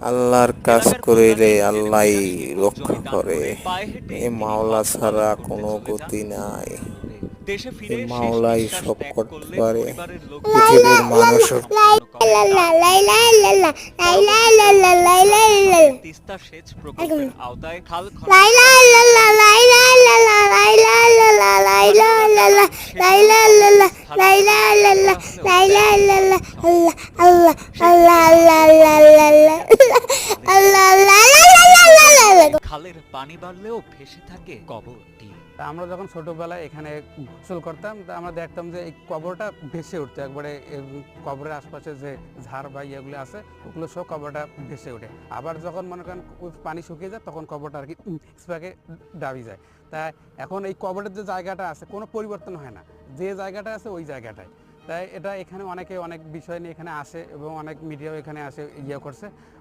আল্লাহর কাজ করিলে আল্লাহই রক্ষা করে। এ মাওলা ছাড়া কোনো গতি নাই। দেশে এ ফিরে শেষ মাওলাই নিঃশ্বাস সব ত্যাগ করতে করলেন পারে। পরিবারের লক্ষ্যমাত্রা পৃথিবীর মানুষ সম্পন্ন করেন তার পরবর্তীতে ১৯৭৪ সালে তিস্তা সেচ প্রকল্পের আওতায় খাল খনন করা হয় স্থানীয় বাসিন্দারা সেসময় কবরটি স্থানান্তরে চেষ্টা করা হলেও ব্যর্থ হয় সংশ্লিষ্ট কর্তৃপক্ষ সেই থেকে ৫ বছর অবরুদ্ধ হয়ে গেছে খালের কাজ। দীর্ঘ সময় ধরে খালের পানি বাড়লেও ভেসে থাকে কবরটি। তা আমরা যখন ছোটবেলায় এখানে গোসল করতাম, তা আমরা দেখতাম যে এই কবরটা ভেসে উঠতো একবারে। কবরের আশপাশে যে ঝাড় বা ইয়েগুলো আছে ওগুলো সব কবরটা ভেসে ওঠে। আবার যখন মনে করেন পানি শুকিয়ে যায় তখন কবরটা আর কি স্প্যাকে দাবি যায়। তাই এখন এই কবরের যে জায়গাটা আছে কোনো পরিবর্তন হয় না, যে জায়গাটা আছে ওই জায়গাটায়। তাই এটা এখানে অনেকে অনেক বিষয় নিয়ে এখানে আসে এবং অনেক মিডিয়াও এখানে আসে ইয়ে করছে।